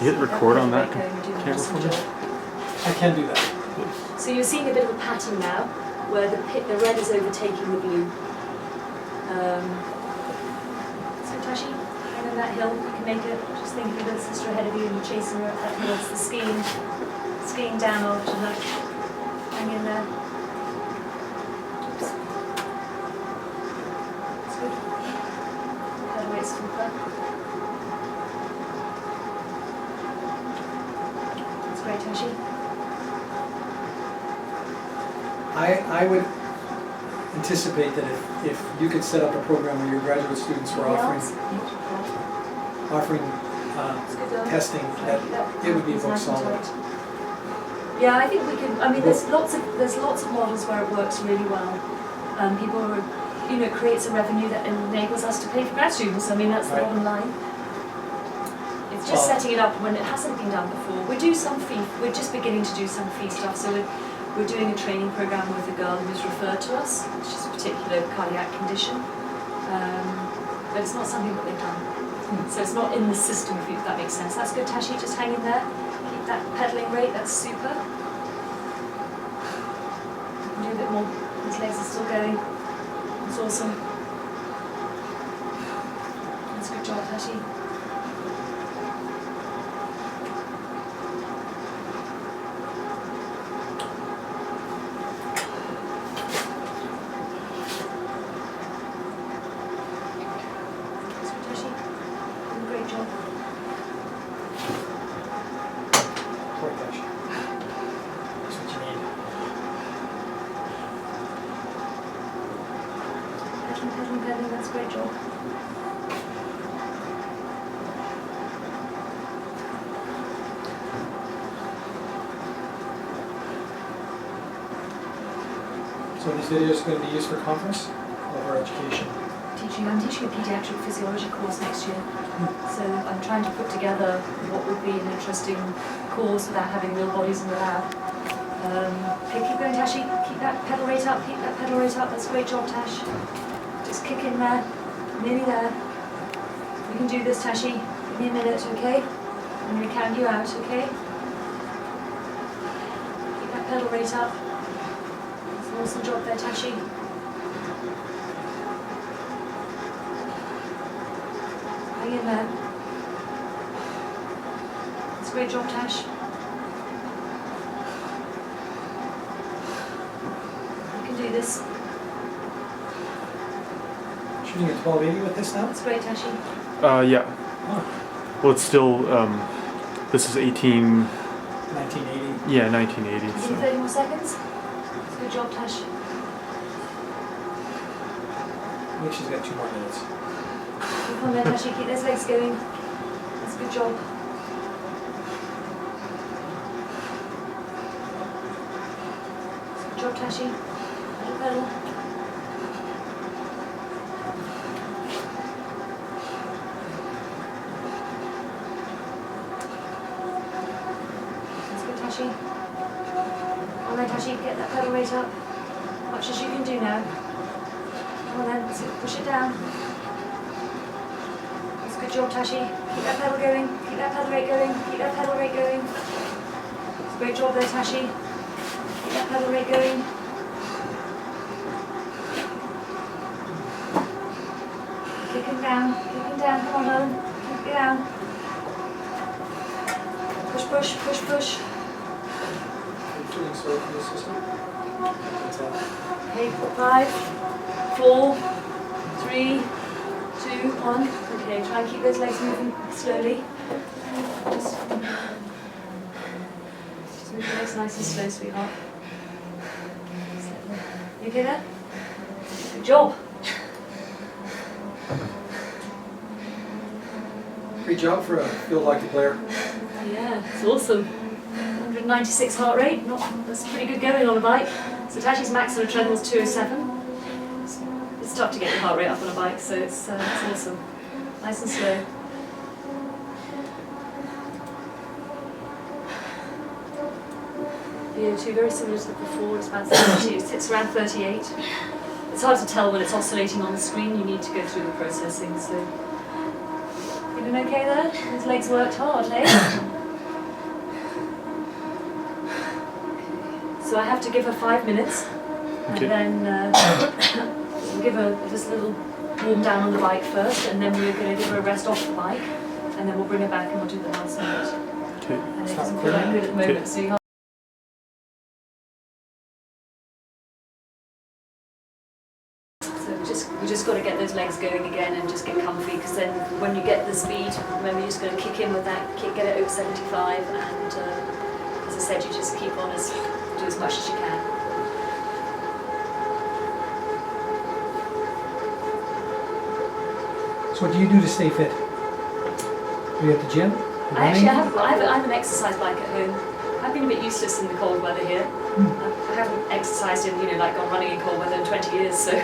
Can you hit record on that camera for me? I can do that. So you're seeing a bit of a pattern now, where the red is overtaking the blue. So Tashi, hang on that hill, you can make it. Just think of your little sister ahead of you and you're chasing her up that hill. It's the skiing down after that. Hang in there. Oops. That's good. That way it's super. That's great, Tashi. I would anticipate that if you could set up a program where your graduate students were offering testing, that it would be book solid. Yeah, I think we can. I mean, there's lots of models where it works really well. People are, it creates a revenue that enables us to pay for grad students. I mean, that's the bottom line. It's just setting it up when it hasn't been done before. We do some fee. We're just beginning to do some fee stuff. So we're doing a training program with a girl who's referred to us. She's a particular cardiac condition, but it's not something that they've done. So it's not in the system, if that makes sense. That's good, Tashi. Just hang in there. Keep that pedaling rate. That's super. Do a bit more. His legs are still going. That's awesome. That's a good job, Tashi. That's a great job. So these videos are going to be used for conference or for education? I'm teaching a pediatric physiology course next year. So I'm trying to put together what would be an interesting course without having real bodies in the lab. Okay, keep going, Tashi. Keep that pedal rate up. Keep that pedal rate up. That's a great job, Tash. Just kick in there. Nearly there. You can do this, Tashi. Give me a minute, okay? I'm going to count you out, okay? Keep that pedal rate up. That's an awesome job there, Tashi. Hang in there. That's a great job, Tash. You can do this. Shooting at 1280 with this now? That's great, Tashi. Yeah. Oh. Well, it's still, this is 1980. Yeah, 1980. Give So. me 30 more seconds. That's a good job, Tash. I think she's got 2 more minutes. Keep on there, Tashi. Keep those legs going. That's a good job. That's a good job, Tashi. Pedal, pedal. Tashi. Come on then, Tashi, get that pedal rate up. Much as you can do now. Come on then, push it down. That's a good job, Tashi. Keep that pedal going, keep that pedal rate going, keep that pedal rate going. That's a great job there, Tashi. Keep that pedal rate going. Kick him down, come on, Helen. Kick it down. Push, push, push, push. Sorry for the system. Okay, 5, 4, 3, 2, 1. Okay, try and keep those legs moving slowly. Just move the legs nice and slow, sweetheart. You okay there? Good job. Great job for a field hockey player. Yeah, it's awesome. 196 heart rate, that's pretty good going on a bike. So Tashi's max on a treadmill is 207. It's tough to get your heart rate up on a bike, so it's awesome. Nice and slow. VO2 very similar to the before, it's about 32, it sits around 38. It's hard to tell when it's oscillating on the screen, you need to go through the processing, so. You doing okay there? His legs worked hard, eh? So I have to give her 5 minutes, Okay. and then we'll give her just a little warm down on the bike first, and then we're going to give her a rest off the bike, and then we'll bring her back and we'll do the last minute. Okay. And it Stop doesn't feel that recording. good at the moment, Okay. so you can't. So we just got to get those legs going again and just get comfy, because then when you get the speed, remember you're just going to kick in with that, get it over 75, and as I said, you just keep on do as much as you can. So what do you do to stay fit? Are you at the gym? I actually Running? I have an exercise bike at home. I've been a bit useless in the cold weather here. I haven't exercised in, like gone running in cold weather in 20 years, so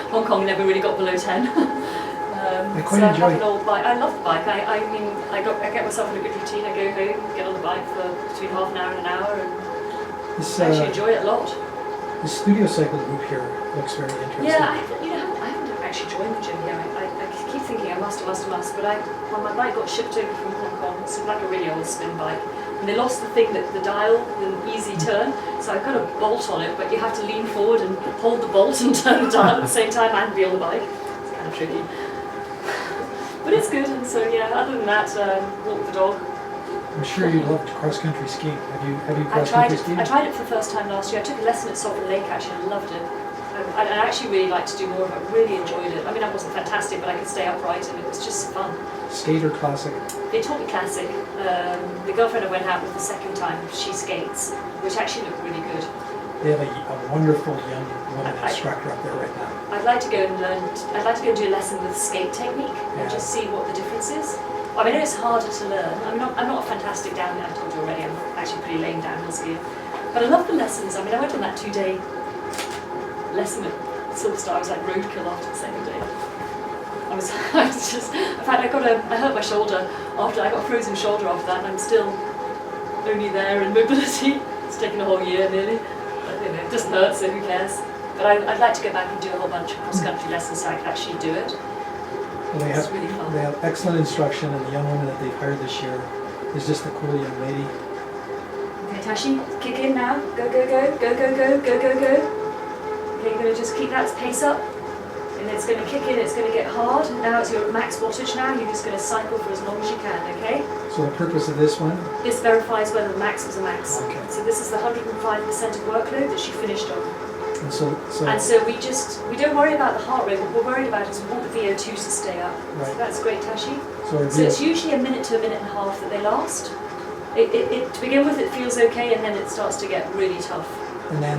Hong Kong never really got below 10. I quite so enjoy I have an old bike. I love the bike. I mean, I get myself in a good routine. I go home, get on the bike for between half an hour and an hour, and This, I actually enjoy it a lot. the studio cycle group here looks very interesting. Yeah, I haven't actually joined the gym here. I keep thinking I must, but when my bike got shipped over from Hong Kong, it's like a really old spin bike, and they lost the thing, the dial, the easy turn, so I've got a bolt on it, but you have to lean forward and hold the bolt and turn the dial at the same time and be on the bike. It's kind of tricky. But it's good, and so yeah, other than that, walk the dog. I'm sure you loved cross-country skiing. Have you I cross-country skied? tried it for the first time last year. I took a lesson at Sovereign Lake actually and loved it. I actually really like to do more of it. I really enjoyed it. I mean, I wasn't fantastic, but I could stay upright and it was just fun. Skate or classic? They taught me classic. The girlfriend I went out with the second time, she skates, which actually looked really good. They have a wonderful young woman instructor up there right now. I'd like to go and do a lesson with skate technique and just see what the difference is. I mean, I know it's harder to learn. I'm not a fantastic downhill. I told you already. I'm actually pretty lame downhill skier, but I love the lessons. I mean, I went on that 2-day lesson at Silverstar. I was like roadkill after the second day. I was just. In fact, I hurt my shoulder after I got a frozen shoulder after that, and I'm still only there in mobility. It's taken a whole year nearly. But, it doesn't hurt, so who cares? But I'd like to go back and do a whole bunch of cross-country lessons so I can actually do it. Well, It's really fun. they have excellent instruction, and the young woman that they've hired this year is just a cool young lady. Okay, Tashi, kick in now. Go, go, go, go, go, go, go, go, go. Okay, you're going to just keep that pace up. And it's going to kick in, it's going to get hard. Now it's your max wattage now. You're just going to cycle for as long as you can, okay? So the purpose of this one? This verifies whether the max was a max. Okay. So this is the 105% of workload that she finished on. And so we don't worry about the heart rate. What we're worried about is we want the VO2s to stay up. Right. So that's great, Tashi. So So it's usually a minute to a minute and a half that they last. To begin with, it feels okay, and then it starts to get really tough. And then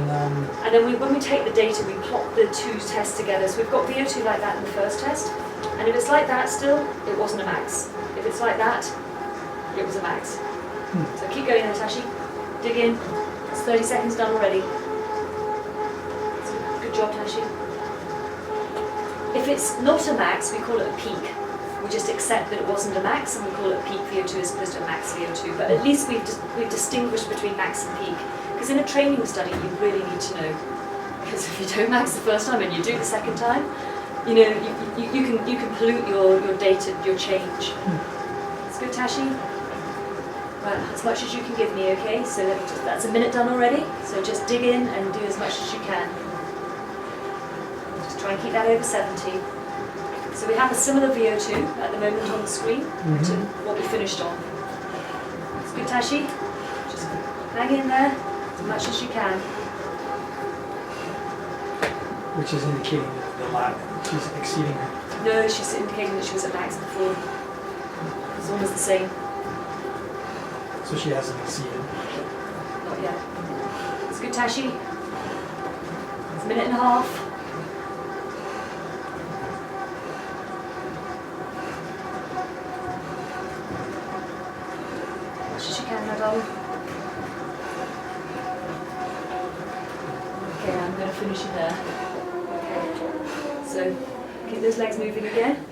And then when we take the data, we plot the two tests together. So we've got VO2 like that in the first test, and if it's like that still, it wasn't a max. If it's like that, it was a max. So keep going there, Tashi. Dig in. It's 30 seconds done already. Good job, Tashi. If it's not a max, we call it a peak. We just accept that it wasn't a max, and we call it peak VO2 as opposed to a max VO2. But at least we've distinguished between max and peak. Because in a training study, you really need to know. Because if you don't max the first time and you do the second time, you can pollute your data, your change. It's good, Tashi. Right, as much as you can give me, okay? So that's a minute done already. So just dig in and do as much as you can. Just try and keep that over 70. So we have a similar VO2 at the moment on the screen to what we finished on. It's good, Tashi. Just hang in there as much as you can. which is indicating that she's exceeding her. No, she's indicating that she was at max before. It's almost the same. So she hasn't exceeded. Not yet. It's good, Tashi. It's a minute and a half. As much as you can, Nadal. Okay, I'm going to finish it there. Okay. So, keep those legs moving again.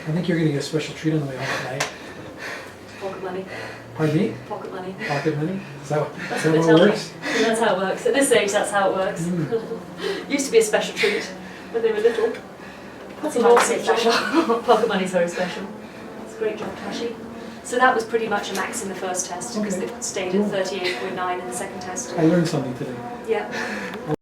I think you're going to get a special treat on the way home tonight. Pocket money. Pardon me? Pocket money. Pocket money? Is that That's how what they it tell me. works? That's how it works. At this age, that's how it works. Used to be a special treat when they were little. That's an awesome special. Pocket money's very special. It's a great job, Tashi. So that was pretty much a max in the first test because Okay. it stayed at 38.9 in the second test. I learned something today. Yeah.